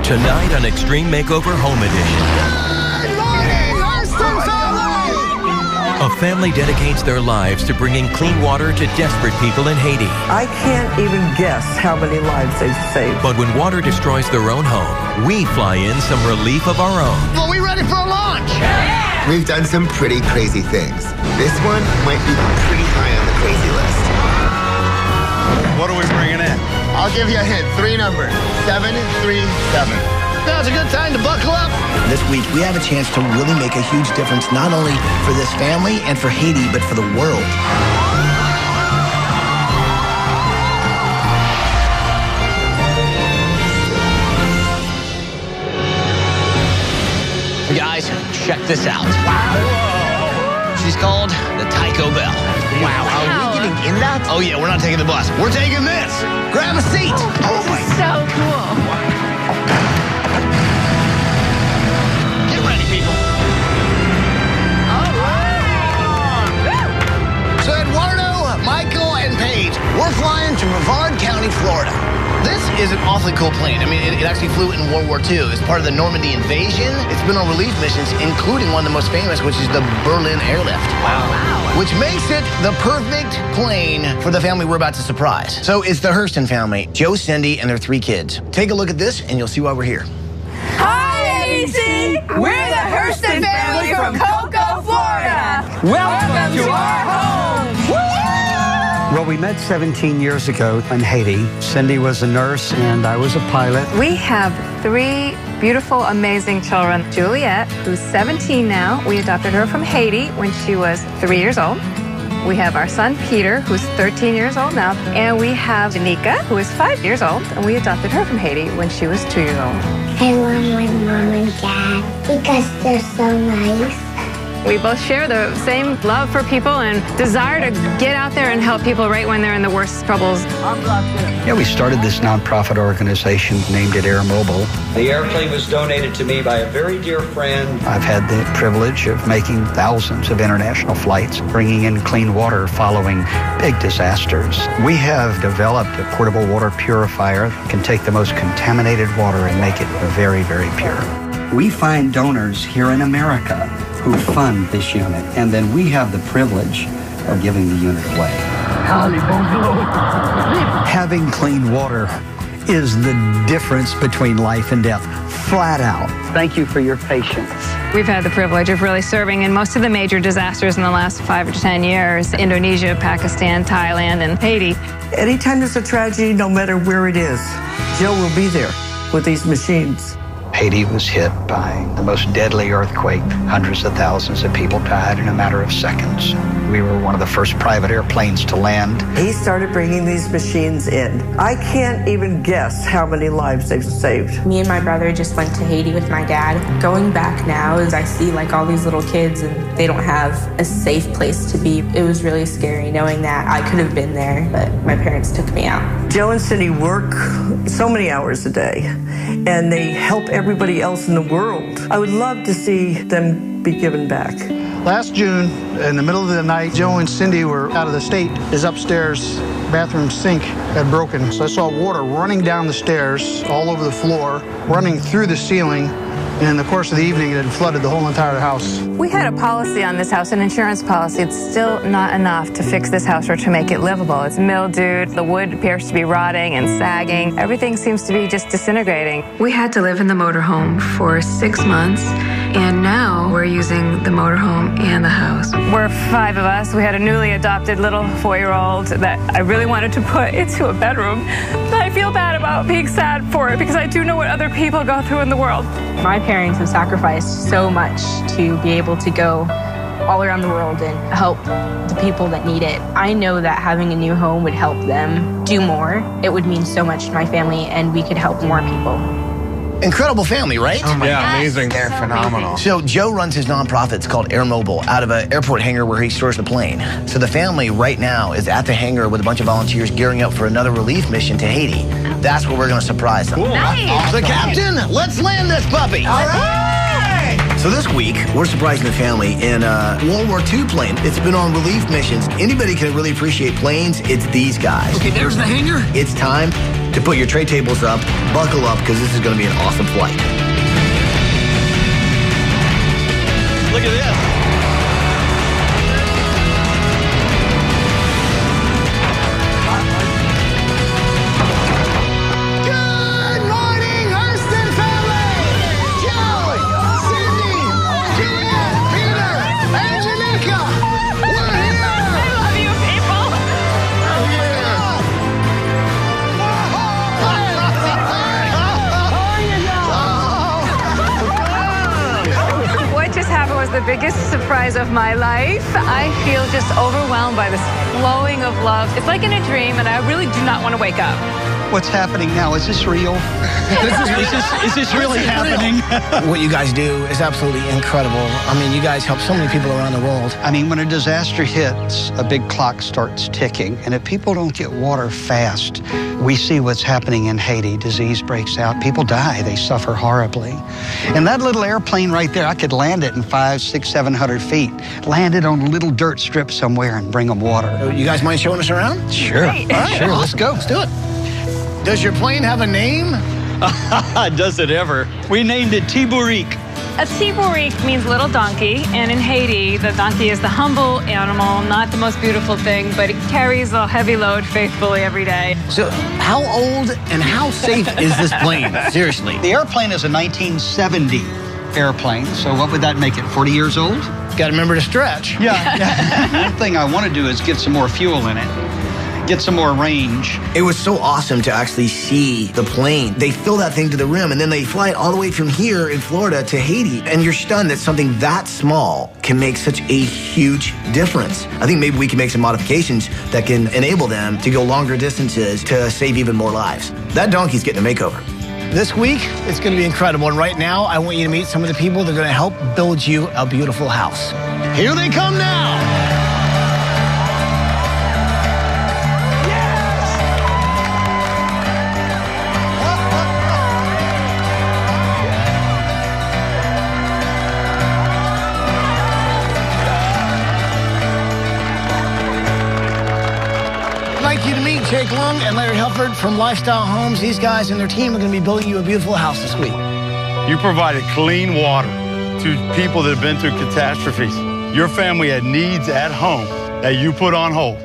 Tonight on Extreme Makeover Home Edition. Good morning, Hurston family! A family dedicates their lives to bringing clean water to desperate people in Haiti. I can't even guess how many lives they've saved. But when water destroys their own home, we fly in some relief of our own. Well, we ready for a launch? Yeah! We've done some pretty crazy things. This one might be pretty high on the crazy list. What are we bringing in? I'll give you a hint. 3 numbers. 737. Now's a good time to buckle up. This week, we have a chance to really make a huge difference, not only for this family and for Haiti, but for the world. Guys, check this out. Wow. She's called the Taco Bell. Wow, are we getting in that? Oh yeah, we're not taking the bus. We're taking this. Grab a seat. Oh, this is so cool. Get ready, people. All right. So Eduardo, Michael, and Paige, we're flying to Brevard County, Florida. This is an awfully cool plane. I mean, it actually flew in World War II. It's part of the Normandy invasion. It's been on relief missions, including one of the most famous, which is the Berlin airlift. Wow. Which makes it the perfect plane for the family we're about to surprise. So it's the Hurston family, Joe, Cindy, and their 3 kids. Take a look at this, and you'll see why we're here. Hi, ABC! We're the Hurston family from Cocoa, Florida. Welcome to our home. Well, we met 17 years ago in Haiti. Cindy was a nurse and I was a pilot. We have 3 beautiful, amazing children. Juliet, who's 17 now. We adopted her from Haiti when she was 3 years old. We have our son, Peter, who's 13 years old now. And we have Janika, who is 5 years old. And we adopted her from Haiti when she was 2 years old. I love my mom and dad because they're so nice. We both share the same love for people and desire to get out there and help people right when they're in the worst troubles. Yeah, we started this nonprofit organization, named it Air Mobile. The airplane was donated to me by a very dear friend. I've had the privilege of making thousands of international flights, bringing in clean water following big disasters. We have developed a portable water purifier that can take the most contaminated water and make it very, very pure. We find donors here in America who fund this unit, and then we have the privilege of giving the unit away. Having clean water is the difference between life and death, flat out. Thank you for your patience. We've had the privilege of really serving in most of the major disasters in the last 5 to 10 years. Indonesia, Pakistan, Thailand, and Haiti. Anytime there's a tragedy, no matter where it is, Joe will be there with these machines. Haiti was hit by the most deadly earthquake. Hundreds of thousands of people died in a matter of seconds. We were one of the first private airplanes to land. He started bringing these machines in. I can't even guess how many lives they've saved. Me and my brother just went to Haiti with my dad. Going back now, as I see like all these little kids and they don't have a safe place to be. It was really scary knowing that I could have been there, but my parents took me out. Joe and Cindy work so many hours a day, and they help everybody else in the world. I would love to see them be given back. Last June, in the middle of the night, Joe and Cindy were out of the state. His upstairs bathroom sink had broken. So I saw water running down the stairs, all over the floor, running through the ceiling. And in the course of the evening, it had flooded the whole entire house. We had a policy on this house, an insurance policy. It's still not enough to fix this house or to make it livable. It's mildewed. The wood appears to be rotting and sagging. Everything seems to be just disintegrating. We had to live in the motorhome for 6 months, and now we're using the motorhome and the house. We're 5 of us. We had a newly adopted little 4-year-old that I really wanted to put into a bedroom. But I feel bad about being sad for it because I do know what other people go through in the world. My parents have sacrificed so much to be able to go all around the world and help the people that need it. I know that having a new home would help them do more. It would mean so much to my family, and we could help more people. Incredible family, right? Oh my God. Amazing. They're phenomenal. So Joe runs his nonprofit. It's called Air Mobile, out of an airport hangar where he stores the plane. So the family right now is at the hangar with a bunch of volunteers gearing up for another relief mission to Haiti. That's where we're going to surprise them. Cool. Nice. So Captain, let's land this puppy. All right. So this week, we're surprising the family in a World War II plane. It's been on relief missions. Anybody can really appreciate planes, it's these guys. Okay, there's the hangar. It's time to put your tray tables up. Buckle up, because this is going to be an awesome flight. Look at this. Good morning, Hurston family! Joe, Cindy, Julian, Peter, Angelica, we're here! I love you, people. What just happened was the biggest surprise of my life. I feel just overwhelmed by this flowing of love. It's like in a dream, and I really do not want to wake up. What's happening now? Is this real? Is this really happening? What you guys do is absolutely incredible. I mean, you guys help so many people around the world. I mean, when a disaster hits, a big clock starts ticking. And if people don't get water fast, we see what's happening in Haiti. Disease breaks out. People die. They suffer horribly. And that little airplane right there, I could land it in 500, 600, 700 feet. Land it on a little dirt strip somewhere and bring them water. You guys mind showing us around? Sure. All right, Sure, let's go. Let's do it. Does your plane have a name? Does it ever? We named it Tiburik. A tiburik means little donkey, and in Haiti, the donkey is the humble animal, not the most beautiful thing, but it carries a heavy load faithfully every day. So how old and how safe is this plane? Seriously. The airplane is a 1970 airplane, so what would that make it, 40 years old? Got to remember to stretch. Yeah. One thing I want to do is get some more fuel in it. Get some more range. It was so awesome to actually see the plane. They fill that thing to the rim, and then they fly it all the way from here in Florida to Haiti. And you're stunned that something that small can make such a huge difference. I think maybe we can make some modifications that can enable them to go longer distances to save even more lives. That donkey's getting a makeover. This week, it's going to be incredible. And right now, I want you to meet some of the people that are going to help build you a beautiful house. Here they come now. I'd like you to meet Jake Long and Larry Helford from Lifestyle Homes. These guys and their team are going to be building you a beautiful house this week. You provided clean water to people that have been through catastrophes. Your family had needs at home that you put on hold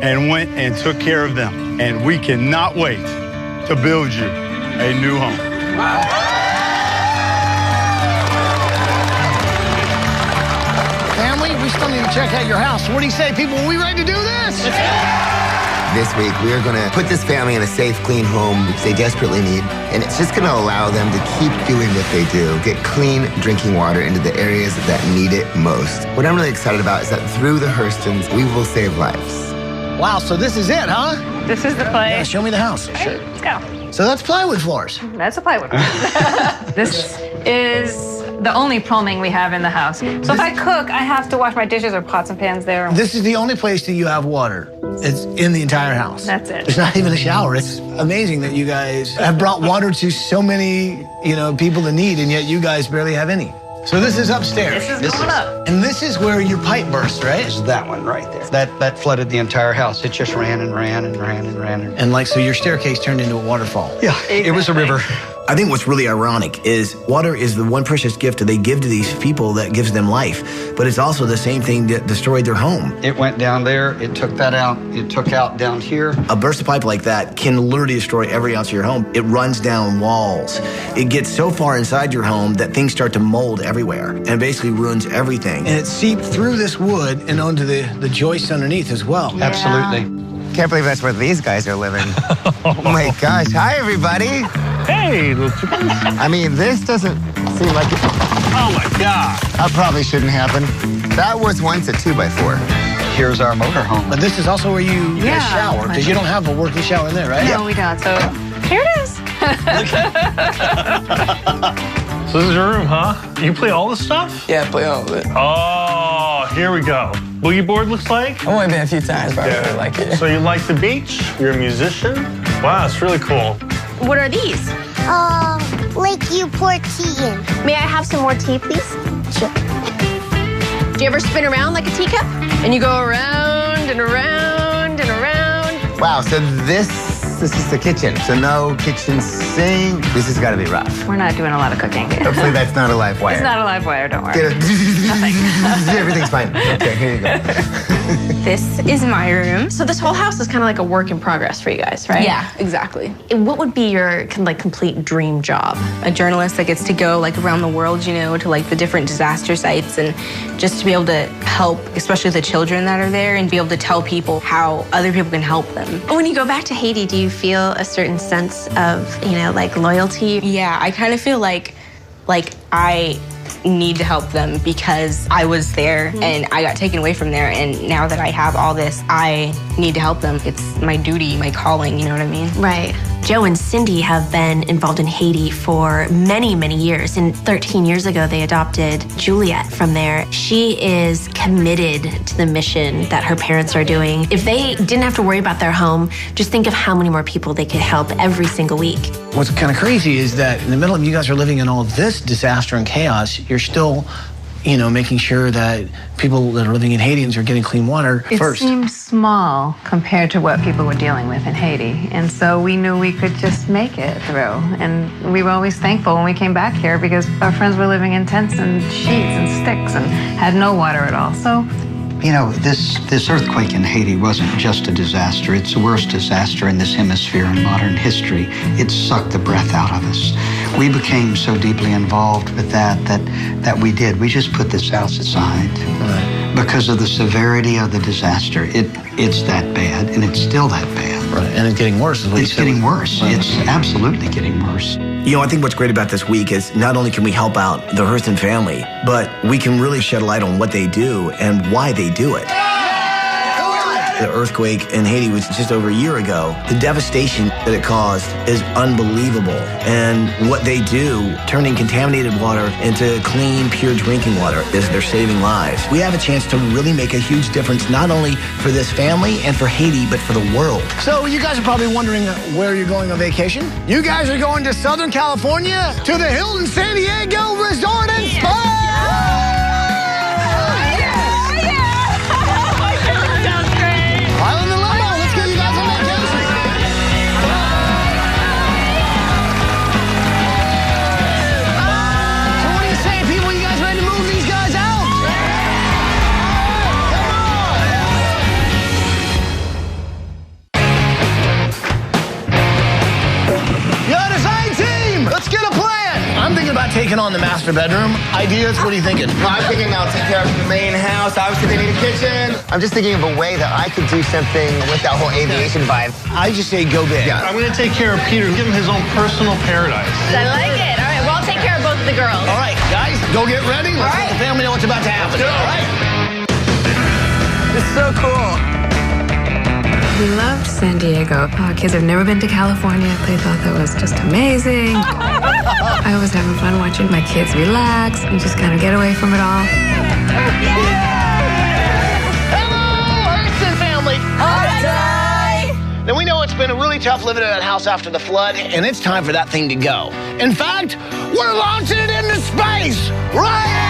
and went and took care of them. And we cannot wait to build you a new home. Family, we still need to check out your house. What do you say, people? Are we ready to do this? This week, we are going to put this family in a safe, clean home, which they desperately need. And it's just going to allow them to keep doing what they do, get clean drinking water into the areas that need it most. What I'm really excited about is that through the Hurstons, we will save lives. Wow, so this is it, huh? This is the place. Yeah, show me the house. Sure. Let's go. So that's plywood floors. That's a plywood. This is the only plumbing we have in the house. So if I cook, I have to wash my dishes or pots and pans there. This is the only place that you have water. It's in the entire house. That's it. There's not even a shower. It's amazing that you guys have brought water to so many, people in need, and yet you guys barely have any. So this is upstairs. This is going up. And this is where your pipe burst, right? It's that one right there. That flooded the entire house. It just ran and ran and ran and ran. And so your staircase turned into a waterfall. Yeah, exactly. It was a river. I think what's really ironic is water is the one precious gift that they give to these people that gives them life, but it's also the same thing that destroyed their home. It went down there, it took that out, it took out down here. A burst of pipe like that can literally destroy every ounce of your home. It runs down walls. It gets so far inside your home that things start to mold everywhere and basically ruins everything. And it seeped through this wood and onto the joists underneath as well. Yeah. Absolutely. Can't believe that's where these guys are living. Oh my gosh. Hi, everybody. Hey, little chickens. I mean, this doesn't seem like it. Oh, my God. That probably shouldn't happen. That was once a 2x4. Here's our motorhome. But this is also where you guys shower, because you don't have a working shower in there, right? No, we don't. So here it is. So this is your room, huh? You play all this stuff? Yeah, I play all of it. Oh, here we go. Boogie board looks like? I've only been a few times, but I really like it. So you like the beach? You're a musician? Wow, it's really cool. What are these? Like you pour tea in. May I have some more tea, please? Sure. Do you ever spin around like a teacup? And you go around and around and around? Wow, so this this is the kitchen. So no kitchen sink. This has got to be rough. We're not doing a lot of cooking. Hopefully that's not a live wire. It's not a live wire, don't worry. Everything's fine. Okay, here you go. This is my room. So this whole house is kind of like a work in progress for you guys, right? Yeah, exactly. What would be your kind of like complete dream job? A journalist that gets to go like around the world, you know, to like the different disaster sites and just to be able to help, especially the children that are there, and be able to tell people how other people can help them. When you go back to Haiti, do you feel a certain sense of, you know, like loyalty? Yeah, I kind of feel like I need to help them because I was there and I got taken away from there, and now that I have all this, I need to help them. It's my duty, my calling, you know what I mean? Right. Joe and Cindy have been involved in Haiti for many, many years. And 13 years ago, they adopted Juliet from there. She is committed to the mission that her parents are doing. If they didn't have to worry about their home, just think of how many more people they could help every single week. What's kind of crazy is that in the middle of you guys are living in all this disaster and chaos, you're still, you know, making sure that people that are living in Haiti are getting clean water first. It seems small compared to what people were dealing with in Haiti. And so we knew we could just make it through. And we were always thankful when we came back here because our friends were living in tents and sheets and sticks and had no water at all. So, you know, this earthquake in Haiti wasn't just a disaster. It's the worst disaster in this hemisphere in modern history. It sucked the breath out of us. We became so deeply involved with that we did. We just put this house aside. Right. Because of the severity of the disaster. It's that bad, and it's still that bad. Right, and it's getting worse. It's getting worse. Right. It's absolutely getting worse. You know, I think what's great about this week is not only can we help out the Hurston family, but we can really shed light on what they do and why they do it. The earthquake in Haiti was just over a year ago. The devastation that it caused is unbelievable. And what they do, turning contaminated water into clean, pure drinking water, is they're saving lives. We have a chance to really make a huge difference, not only for this family and for Haiti, but for the world. So you guys are probably wondering where you're going on vacation? You guys are going to Southern California to the Hilton San Diego Resort and Spa! Taking on the master bedroom. Ideas, what are you thinking? Well, I'm thinking I'll take care of the main house. Obviously, they need a kitchen. I'm just thinking of a way that I could do something with that whole aviation vibe. I just say go big. Yeah. I'm going to take care of Peter, give him his own personal paradise. I like it. All right, well, I'll take care of both of the girls. All right, guys, go get ready. Let's let the family know what's about to happen. All right. It's so cool. We loved San Diego. Our kids have never been to California. They thought that was just amazing. I was having fun watching my kids relax and just kind of get away from it all. Hello, Hurston family. Hi. Now, we know it's been really tough living in that house after the flood, and it's time for that thing to go. In fact, we're launching it into space, right?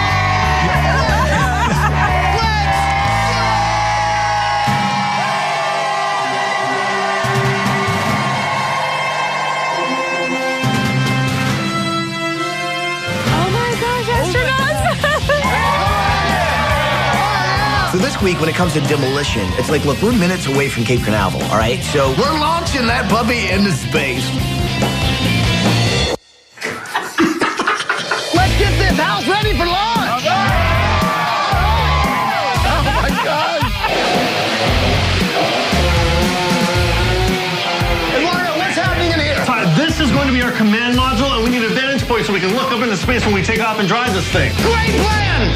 So this week, when it comes to demolition, it's like, look, we're minutes away from Cape Canaveral, all right? So we're launching that puppy into space. Let's get this house ready for launch! Oh my God! Hey, Mario, what's happening in here? This is going to be our command module, and we need a vantage point so we can look up into space when we take off and drive this thing. Great plan!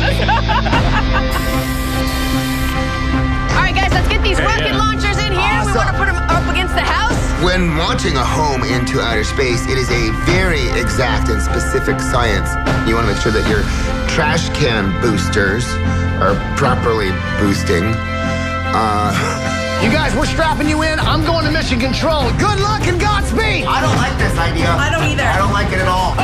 Let's get these rocket launchers in here. We want to put them up against the house. When launching a home into outer space, it is a very exact and specific science. You want to make sure that your trash can boosters are properly boosting. You guys, we're strapping you in. I'm going to mission control. Good luck and Godspeed. I don't like this idea. I don't either. I don't like it at all.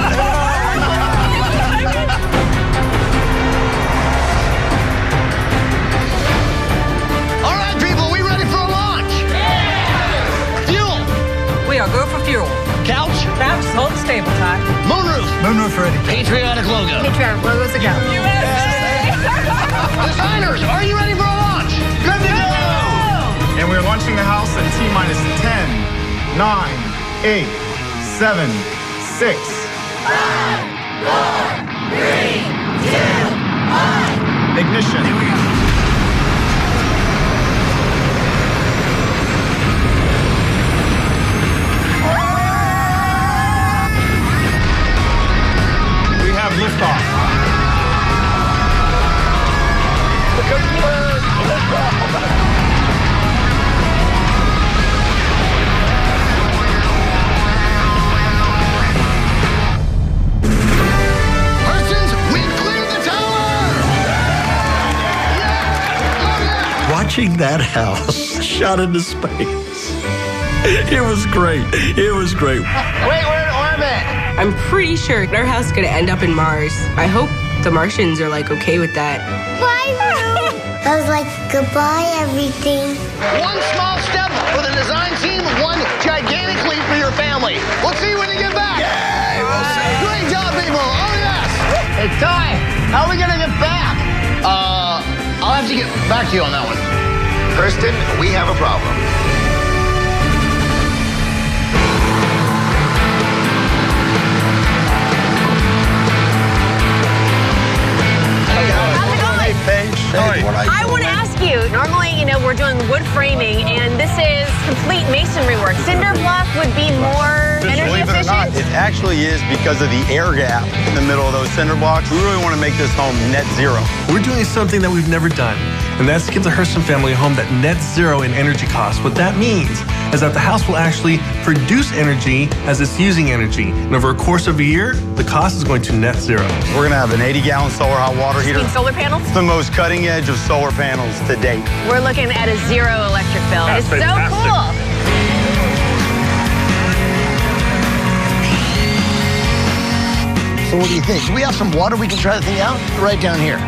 ready. Patriotic logo. Patriotic logos a go. Designers, are you ready for a launch? Good to go! And we're launching the house in T-minus 10, 9, 8, 7, 6. 5, 4, 3, 2, 1. Ignition. Here we go. We have liftoff. Hurston's, we've cleared the tower! Watching that house shot into space. It was great. It was great. Wait, we're in orbit! I'm pretty sure our house is gonna end up in Mars. I hope the Martians are like okay with that. Bye, Mom. I was like, goodbye, everything. One small step for the design team, one gigantic leap for your family. We'll see you when you get back. Yay, we'll see. Great job, people. Oh, yes. Hey, Ty, how are we going to get back? I'll have to get back to you on that one. Hurston, we have a problem. I want to ask you, normally, we're doing wood framing, and this is complete masonry work. Cinder block would be more energy Believe it or not, efficient? it actually is because of the air gap in the middle of those cinder blocks. We really want to make this home net zero. We're doing something that we've never done, and that's to give the Hurston family a home that net zero in energy costs. What that means is that the house will actually produce energy as it's using energy. And over a course of a year, the cost is going to net zero. We're going to have an 80-gallon solar hot water heater. Solar panels? It's the most cutting edge of solar panels to date. We're looking at a zero electric bill. That's It's fantastic. so cool. So what do you think? Do we have some water we can try the thing out? Right down here.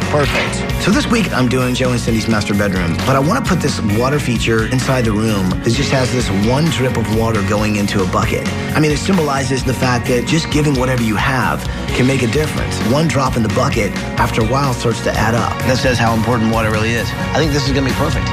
Perfect. So this week I'm doing Joe and Cindy's master bedroom, but I want to put this water feature inside the room that just has this one drip of water going into a bucket. I mean, it symbolizes the fact that just giving whatever you have can make a difference. One drop in the bucket, after a while, starts to add up. That says how important water really is. I think this is going to be perfect.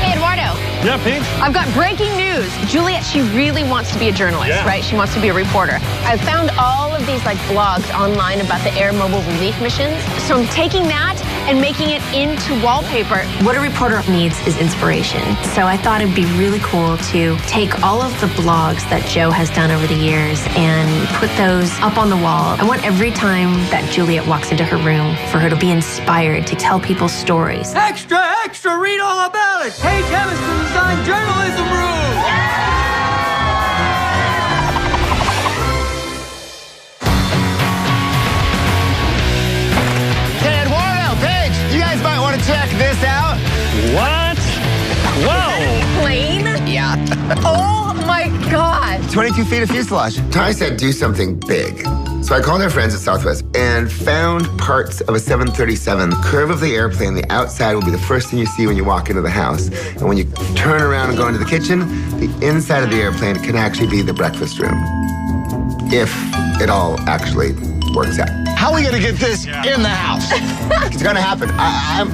Hey, Eduardo. Yeah, Paige? I've got breaking news. Juliet, she really wants to be a journalist, right? She wants to be a reporter. I found all of these blogs online about the air mobile relief missions. So I'm taking that and making it into wallpaper. What a reporter needs is inspiration. So I thought it'd be really cool to take all of the blogs that Joe has done over the years and put those up on the wall. I want every time that Juliet walks into her room for her to be inspired to tell people stories. Extra, extra, read all about it. Paige Evanston Design Journalism Room. Hey, Eduardo, Paige, you guys might want to check this out. What? Whoa! Plane? Yeah. Oh my God. 22 feet of fuselage. Ty said do something big. So I called our friends at Southwest and found parts of a 737. The curve of the airplane, the outside will be the first thing you see when you walk into the house. And when you turn around and go into the kitchen, the inside of the airplane can actually be the breakfast room. If it all actually works out. How are we going to get this in the house? It's going to happen. I'm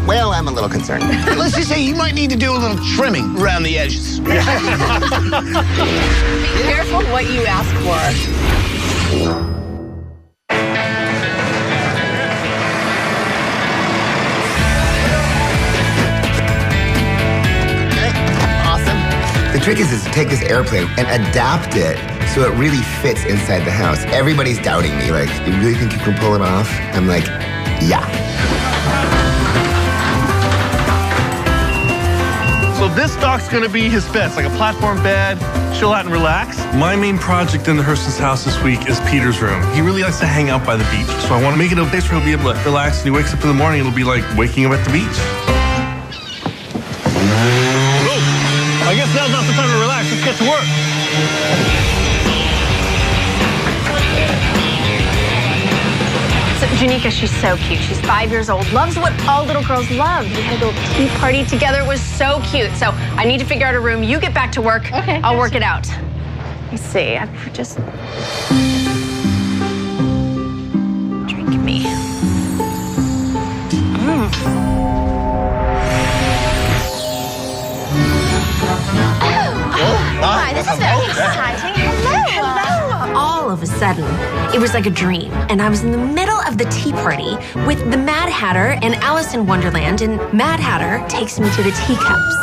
a little concerned. Let's just say you might need to do a little trimming around the edges. Be careful what you ask for. The trick is to take this airplane and adapt it so it really fits inside the house. Everybody's doubting me, like, you really think you can pull it off? I'm like, yeah. So this dock's gonna be his bed. It's like a platform bed, chill out and relax. My main project in the Hurston's house this week is Peter's room. He really likes to hang out by the beach, so I want to make it a place where he'll be able to relax. And he wakes up in the morning, it'll be like waking up at the beach. I guess now's not the time to relax. Let's get to work. So Janika, she's so cute. She's 5 years old, loves what all little girls love. We had a little tea party together. It was so cute. So I need to figure out a room. You get back to work. Okay. I'll work it out. Let me see. I've just... Drink me. Hi, this is very exciting. Hello. All of a sudden, it was like a dream. And I was in the middle of the tea party with the Mad Hatter and Alice in Wonderland, and Mad Hatter takes me to the teacups.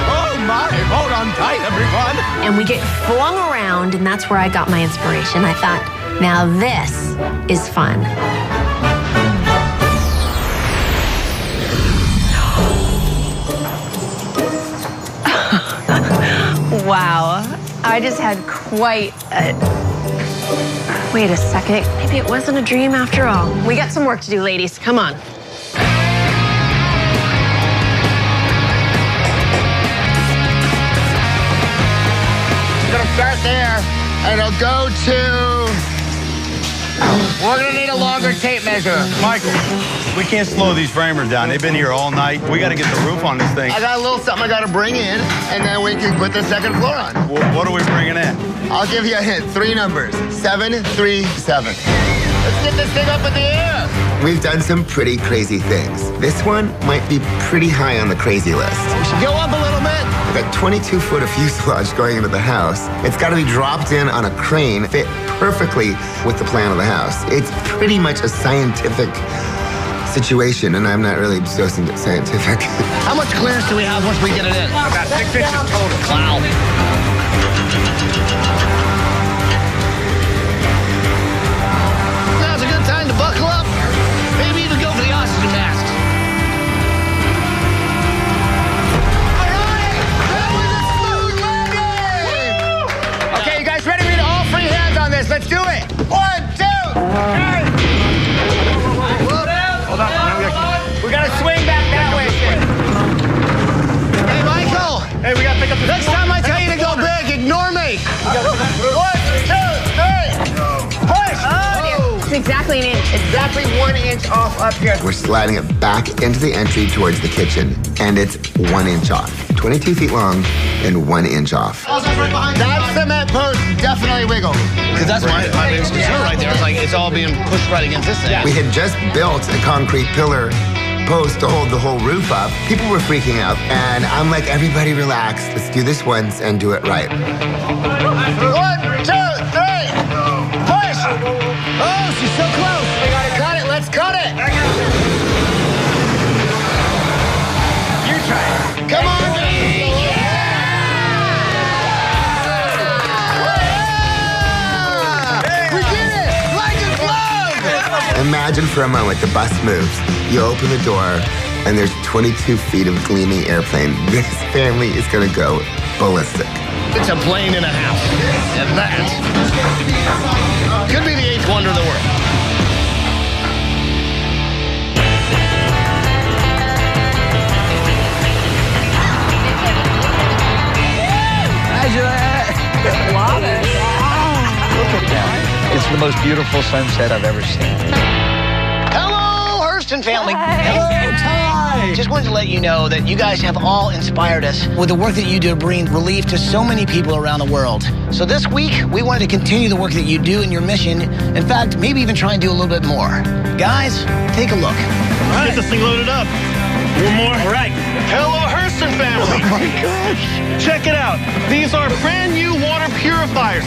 Oh my, hold on tight, everyone. And we get flung around, and that's where I got my inspiration. I thought, now this is fun. Wow, I just had quite a... Wait a second, maybe it wasn't a dream after all. We got some work to do, ladies, come on. Gonna start there, and it'll go to... We're gonna need a longer tape measure. Michael, we can't slow these framers down. They've been here all night. We got to get the roof on this thing. I got a little something I got to bring in, and then we can put the second floor on. What are we bringing in? I'll give you a hint. 3 numbers. 737. Let's get this thing up in the air. We've done some pretty crazy things. This one might be pretty high on the crazy list. We should go up a little bit. We've got 22 foot of fuselage going into the house. It's got to be dropped in on a crane, fit perfectly with the plan of the house. It's pretty much a scientific situation, and I'm not really so scientific. How much clearance do we have once we get it in? About 6 inches total. Wow. Now's a good time to buckle up. Maybe even go for the oxygen mask. All right! That was a smooth landing! Okay, you guys ready? We need all 3 hands on this. Let's do it. 1, 2, 3. Hold on. We gotta swing back that way. Hey, Michael. Hey, we gotta pick up the... Next time I tell you to go big, ignore me. 1, 2, 3. Push. It's exactly an inch. Exactly 1 inch off up here. We're sliding it back into the entry towards the kitchen, and it's 1 inch off. 22 feet long and 1 inch off. That cement post definitely wiggled. Because that's my biggest concern right there. It's like it's all being pushed right against this thing. We had just built a concrete pillar post to hold the whole roof up. People were freaking out, and I'm like, everybody relax. Let's do this once and do it right. 1, 2, 3. Push. Oh, she's so close. We gotta cut it. Let's cut it. You try it. Come on, baby. We did it. Like a glove. Imagine for a moment the bus moves. You open the door, and there's 22 feet of gleaming airplane. This family is gonna go ballistic. It's a plane and a half. And that could be the 8th wonder of the world. Love it. Look at that. It's the most beautiful sunset I've ever seen. Hello, Hurston family. Hello, Ty. Just wanted to let you know that you guys have all inspired us with the work that you do to bring relief to so many people around the world. So this week, we wanted to continue the work that you do in your mission. In fact, maybe even try and do a little bit more. Guys, take a look. All right. Get this thing loaded up. One more. All right. Hello, Hurston family. Oh, my gosh. Check it out. These are brand new water purifiers.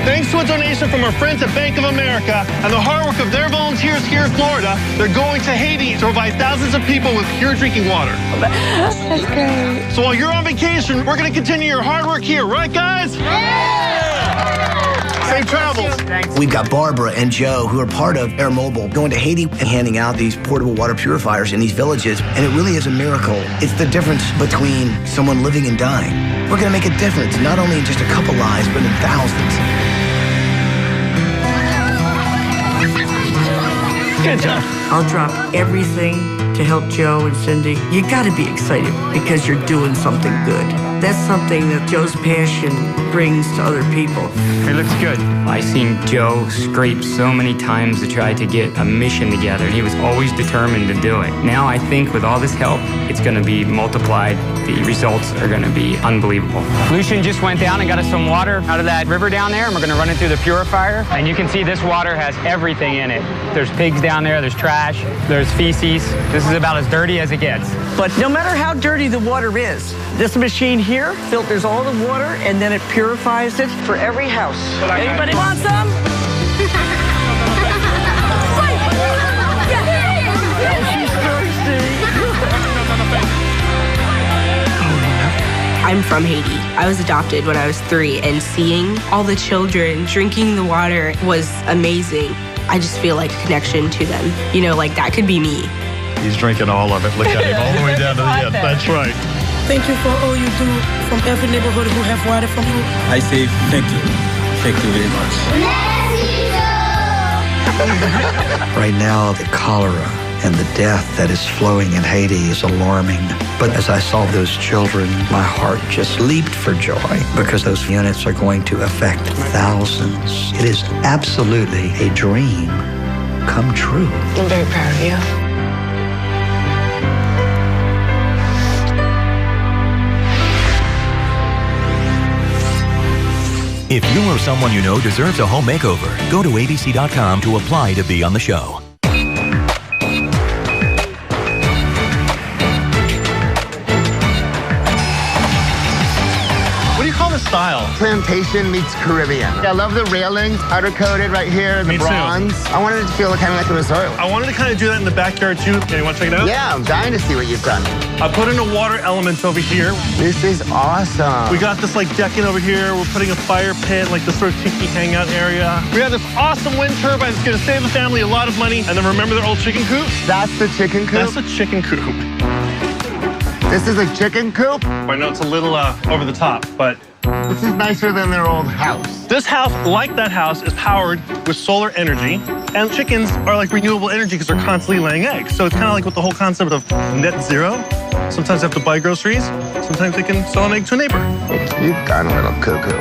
Thanks to a donation from our friends at Bank of America and the hard work of their volunteers here in Florida, they're going to Haiti to provide thousands of people with pure drinking water. That's great. So while you're on vacation, we're going to continue your hard work here, right, guys? Safe travels. We've got Barbara and Joe, who are part of Air Mobile, going to Haiti and handing out these portable water purifiers in these villages. And it really is a miracle. It's the difference between someone living and dying. We're going to make a difference, not only in just a couple lives, but in thousands. Good job. I'll drop everything to help Joe and Cindy. You got to be excited because you're doing something good. That's something that Joe's passion brings to other people. It looks good. I seen Joe scrape so many times to try to get a mission together. He was always determined to do it. Now I think with all this help, it's going to be multiplied. The results are going to be unbelievable. Lucian just went down and got us some water out of that river down there, and we're going to run it through the purifier. And you can see this water has everything in it. There's pigs down there, there's trash, there's feces. This is about as dirty as it gets. But no matter how dirty the water is, this machine here filters all the water and then it purifies it for every house. Anybody want some? I'm from Haiti. I was adopted when I was 3, and seeing all the children drinking the water was amazing. I just feel like a connection to them. You know, like that could be me. He's drinking all of it. Look at him, all the way down to the end. That's right. Thank you for all you do from every neighborhood who have water from you. I say thank you. Thank you very much. Right now, the cholera and the death that is flowing in Haiti is alarming. But as I saw those children, my heart just leaped for joy because those units are going to affect thousands. It is absolutely a dream come true. I'm very proud of you. If you or someone you know deserves a home makeover, go to abc.com to apply to be on the show. Style. Plantation meets Caribbean. I love the railings, powder coated right here, the bronze. I wanted it to feel kind of like a resort. I wanted to kind of do that in the backyard too. Okay, you want to check it out? Yeah, I'm dying to see what you've done. I put in a water element over here. This is awesome. We got this like decking over here. We're putting a fire pit, like this sort of tiki hangout area. We have this awesome wind turbine that's going to save the family a lot of money. And then remember their old chicken coop? That's the chicken coop? That's the chicken coop. This is a chicken coop? I know it's a little over the top, but this is nicer than their old house. This house, like that house, is powered with solar energy. And chickens are like renewable energy because they're constantly laying eggs. So it's kind of like with the whole concept of net zero. Sometimes they have to buy groceries. Sometimes they can sell an egg to a neighbor. You've gone a little cuckoo.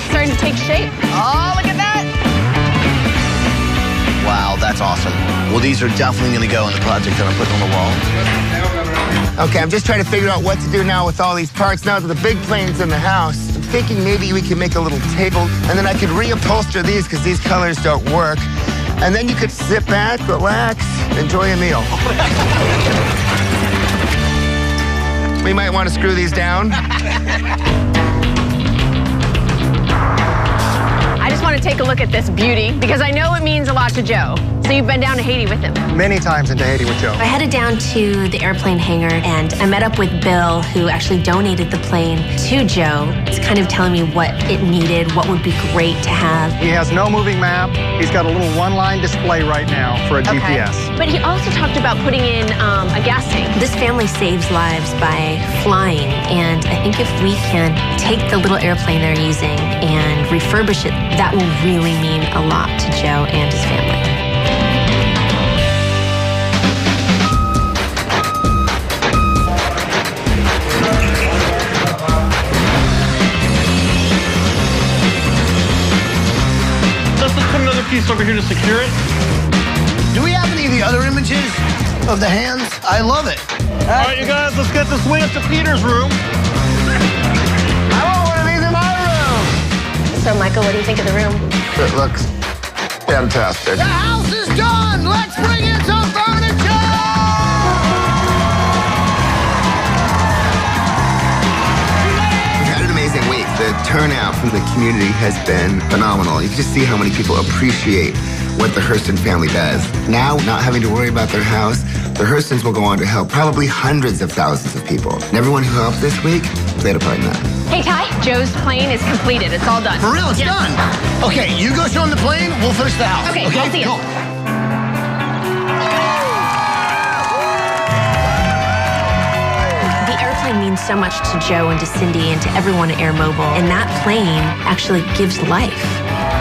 Starting to take shape. Oh, look at that. Wow, that's awesome. Well, these are definitely going to go in the project that I'm putting on the wall. Okay, I'm just trying to figure out what to do now with all these parts. Now that the big plane's in the house, I'm thinking maybe we can make a little table, and then I could reupholster these because these colors don't work. And then you could sit back, relax, enjoy a meal. We might want to screw these down. I just want to take a look at this beauty because I know it means a lot to Joe. So you've been down to Haiti with him? Many times into Haiti with Joe. I headed down to the airplane hangar and I met up with Bill, who actually donated the plane to Joe. He's kind of telling me what it needed, what would be great to have. He has no moving map. He's got a little one-line display right now for a GPS. But he also talked about putting in a gas tank. This family saves lives by flying, and I think if we can take the little airplane they're using and refurbish it, that will really mean a lot to Joe and his family. Piece over here to secure it. Do we have any of the other images of the hands? I love it. All right, you guys, let's get this way up to Peter's room. I want one of these in my room. So, Michael, what do you think of the room? It looks fantastic. The house is done. Let's bring in some furniture. Week. The turnout from the community has been phenomenal. You can just see how many people appreciate what the Hurston family does. Now, not having to worry about their house, the Hurstons will go on to help probably hundreds of thousands of people. And everyone who helped this week played a part in that. Hey, Ty, Joe's plane is completed. It's all done. For real, it's done. Okay, you go show him the plane, we'll finish the house. Okay, I'll see you. Go. Means so much to Joe and to Cindy and to everyone at Air Mobile, and that plane actually gives life.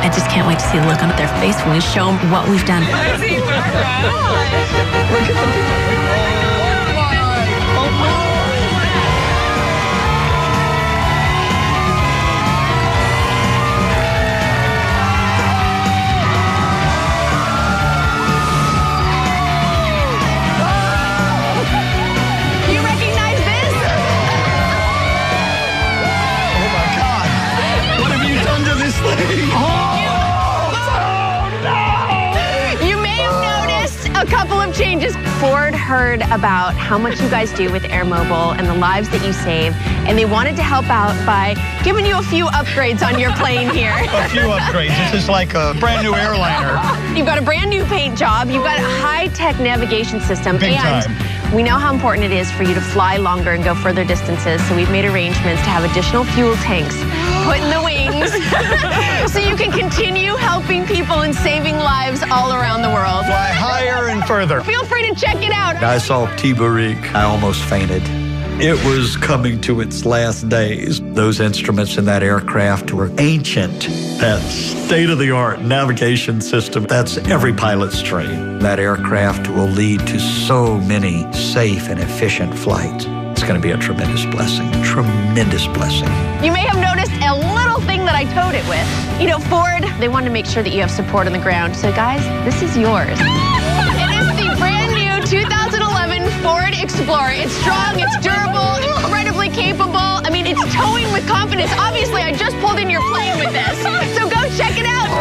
I just can't wait to see the look on their face when we show them what we've done. Look at the heard about how much you guys do with Air Mobile and the lives that you save, and they wanted to help out by giving you a few upgrades on your plane here. A few upgrades. This is like a brand new airliner. You've got a brand new paint job. You've got a high-tech navigation system. Big and time. We know how important it is for you to fly longer and go further distances, so we've made arrangements to have additional fuel tanks put in the wings so you can continue helping people and saving lives all around the world. Fly higher and further. Feel free to check it out. I saw Tiburik. I almost fainted. It was coming to its last days. Those instruments in that aircraft were ancient. That state-of-the-art navigation system, that's every pilot's dream. That aircraft will lead to so many safe and efficient flights. It's going to be a tremendous blessing, tremendous blessing. You may have noticed a little thing that I towed it with. You know, Ford, they wanted to make sure that you have support on the ground. So guys, this is yours. It is the brand new 2011 Ford Explorer. It's strong, it's durable, incredibly capable. I mean, it's towing with confidence. Obviously, I just pulled in your plane with this. So go check it out.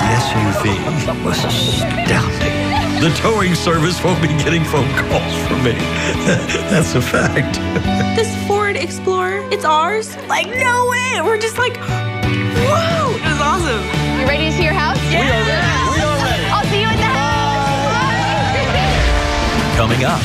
The SUV was astounding. The towing service won't be getting phone calls from me. That's a fact. This Ford Explorer, it's ours? Like, no way. We're just like, whoa. It was awesome. You ready to see your house? Yeah. We are ready. We are ready. I'll see you at the house. Coming up.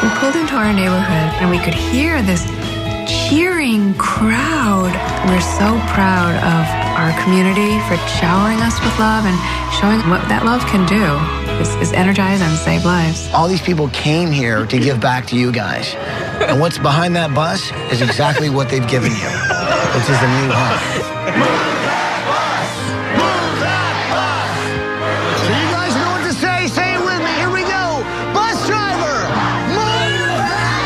We pulled into our neighborhood and we could hear this cheering crowd. We're so proud of our community for showering us with love and showing what that love can do is energize and save lives. All these people came here to give back to you guys. And what's behind that bus is exactly what they've given you, which is a new home. So you guys know what to say? Say it with me. Here we go. Bus driver, move that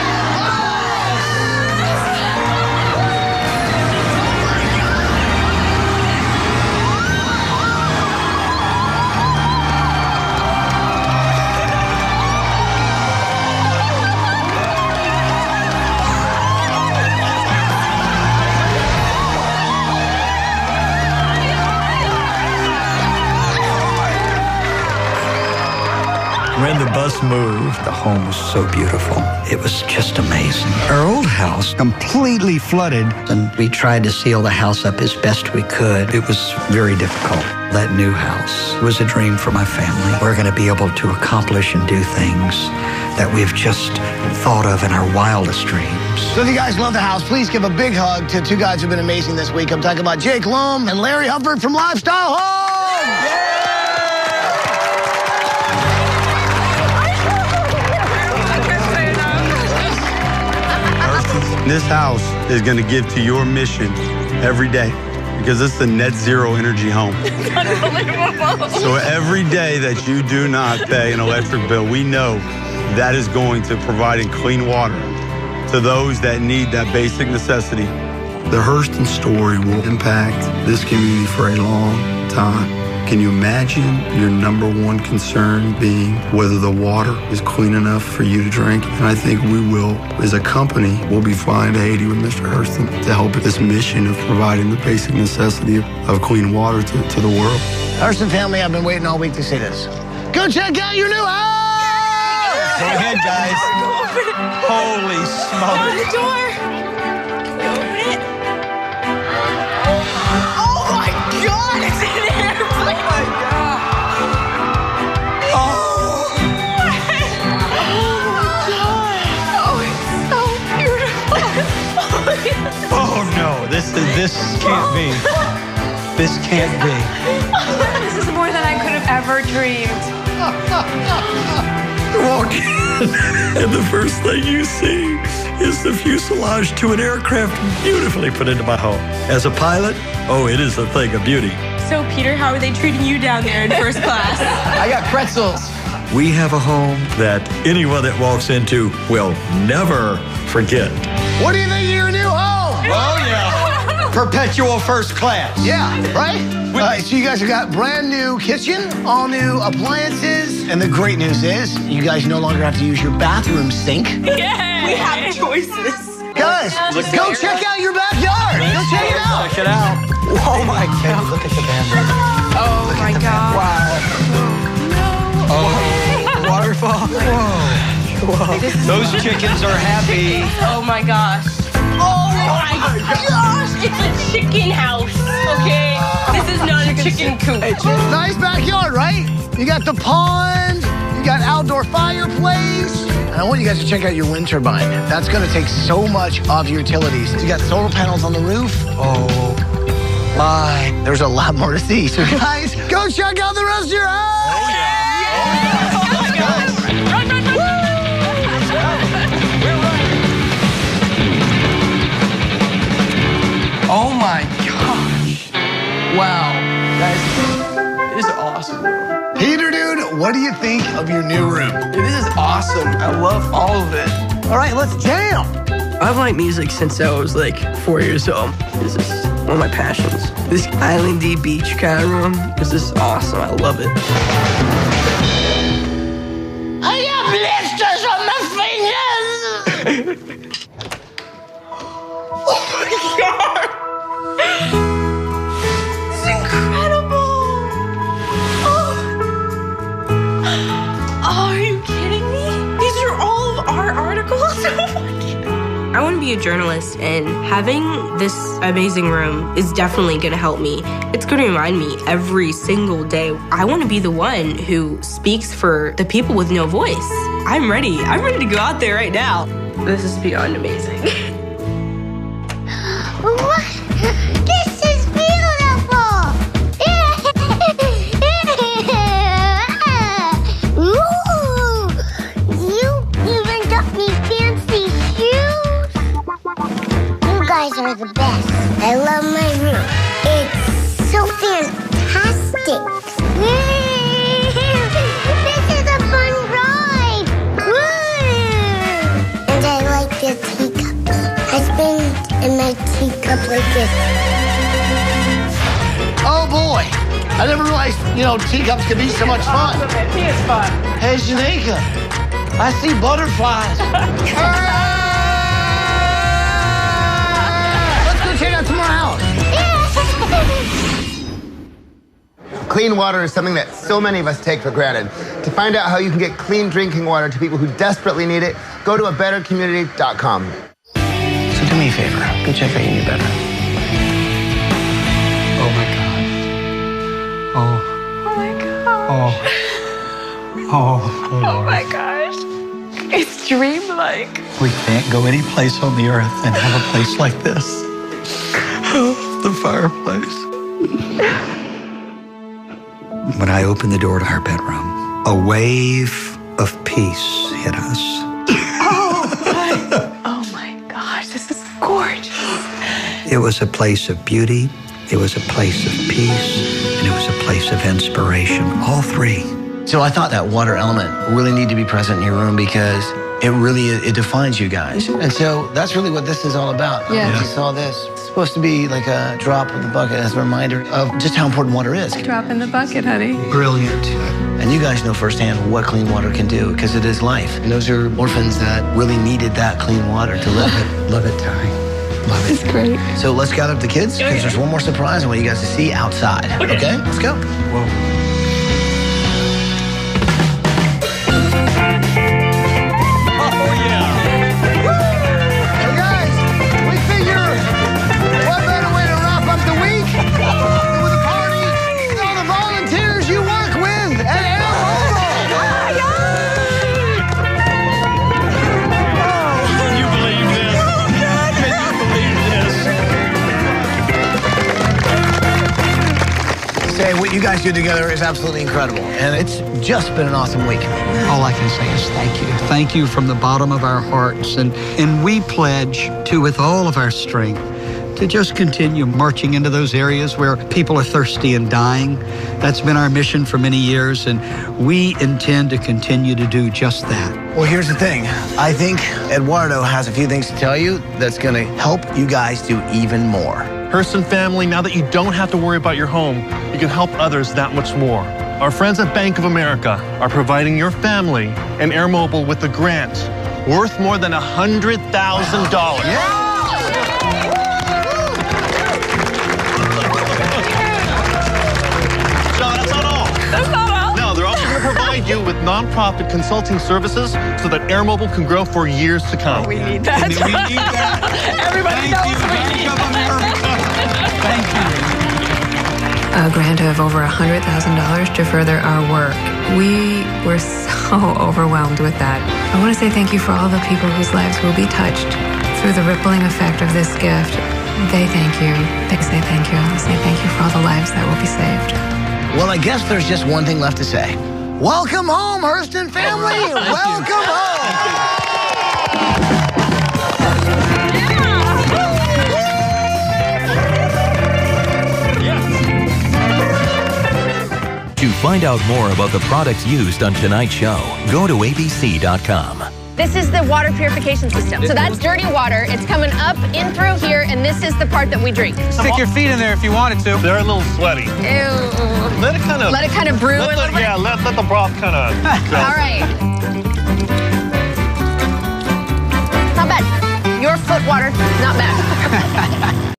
When the bus moved, the home was so beautiful. It was just amazing. Our old house completely flooded, and we tried to seal the house up as best we could. It was very difficult. That new house was a dream for my family. We're going to be able to accomplish and do things that we've just thought of in our wildest dreams. So if you guys love the house, please give a big hug to two guys who've been amazing this week. I'm talking about Jake Loam and Larry Hubbard from Lifestyle Home. This house is going to give to your mission every day because it's the net zero energy home. Unbelievable. So every day that you do not pay an electric bill, we know that is going to providing clean water to those that need that basic necessity. The Hurston story will impact this community for a long time. Can you imagine your number one concern being whether the water is clean enough for you to drink? And I think we will, as a company, we'll be flying to Haiti with Mr. Hurston to help this mission of providing the basic necessity of clean water to the world. Hurston family, I've been waiting all week to see this. Go check out your new house! Go ahead, guys. Holy smokes. Open the door. Can we open it? Oh my God, it's an airplane. Oh my God. Oh. Oh, it's so beautiful. Oh no, this can't be. This can't be. This is more than I could have ever dreamed. Walk in, and the first thing you see is the fuselage to an aircraft beautifully put into my home. As a pilot, oh, it is a thing of beauty. So, Peter, how are they treating you down there in first class? I got pretzels. We have a home that anyone that walks into will never forget. What do you think of your new home? Oh, yeah. Perpetual first class. Yeah, right? So you guys have got brand new kitchen, all new appliances, and the great news is you guys no longer have to use your bathroom sink. Yeah, we have choices. Guys, go check out your backyard. Go check it out. Check it out. Oh my God. Look at the bamboo. Oh my God. Wow. Oh, Waterfall. Whoa. Those chickens are happy. Oh my gosh. Oh my gosh. It's a chicken house, okay? This is not a chicken coop. Nice backyard, right? You got the pond, you got outdoor fireplace. And I want you guys to check out your wind turbine. That's gonna take so much of your utilities. You got solar panels on the roof. Oh my, there's a lot more to see. So guys, go check out the rest of your house. Oh my gosh. Run. Oh my gosh. Wow. Guys, this is awesome. Peter, dude, what do you think of your new room? Dude, this is awesome. I love all of it. All right, let's jam. I've liked music since I was like 4 years old. This is one of my passions. This islandy beach kind of room, this is awesome. I love it. I have blisters on my fingers. Oh my God. It's incredible. Oh, are you kidding me? These are all of our articles. Oh my God. I want to be a journalist, and having this amazing room is definitely going to help me. It's going to remind me every single day. I want to be the one who speaks for the people with no voice. I'm ready. I'm ready to go out there right now. This is beyond amazing. This is beautiful! Ooh, you even got me fancy shoes. You guys are the best. I love my room. It's so fantastic. This is a fun ride. And I like the teacups. I spin in my teacup like this. Oh boy, I never realized, teacups could be so much fun. It's fun. Hey, Janika, I see butterflies. Let's go check out some more house. Clean water is something that so many of us take for granted. To find out how you can get clean drinking water to people who desperately need it, go to abettercommunity.com. So do me a favor. Go check out your new bedroom. Oh my God. Oh. Oh my gosh. Oh. Oh my gosh. It's dreamlike. We can't go any place on the earth and have a place like this. Oh, the fireplace. When I opened the door to our bedroom, a wave of peace hit us. Oh my gosh, this is gorgeous. It was a place of beauty, it was a place of peace, and it was a place of inspiration. All three. So I thought that water element really needed to be present in your room because it defines you guys. And so that's really what this is all about. Yeah. You saw this. It's supposed to be like a drop in the bucket as a reminder of just how important water is. Drop in the bucket, honey. Brilliant. And you guys know firsthand what clean water can do because it is life. And those are orphans that really needed that clean water to live. Love it, Ty. Love it. It's great. So let's gather up the kids because there's one more surprise I want you guys to see outside. Okay? Let's go. Whoa. Dave, what you guys do together is absolutely incredible, and it's just been an awesome week. All I can say is thank you. Thank you from the bottom of our hearts. And we pledge to, with all of our strength, to just continue marching into those areas where people are thirsty and dying. That's been our mission for many years, and we intend to continue to do just that. Well, here's the thing. I think Eduardo has a few things to tell you that's going to help you guys do even more. Hurston family, now that you don't have to worry about your home, you can help others that much more. Our friends at Bank of America are providing your family and Air Mobile with a grant worth more than $100,000. Yeah. Provide you with nonprofit consulting services so that Air Mobile can grow for years to come. Oh, we need that. We need that. Everybody knows we need that. Thank you. A grant of over $100,000 to further our work. We were so overwhelmed with that. I want to say thank you for all the people whose lives will be touched through the rippling effect of this gift. They thank you. They say thank you. They say thank you for all the lives that will be saved. Well, I guess there's just one thing left to say. Welcome home, Hurston family. Welcome home. To find out more about the products used on tonight's show, go to abc.com. This is the water purification system. So that's dirty water. It's coming up in through here, and this is the part that we drink. Stick your feet in there if you wanted to. They're a little sweaty. Ew. Let it kind of brew a little bit. Yeah, let the broth kind of. All right. Not bad. Your foot water, not bad.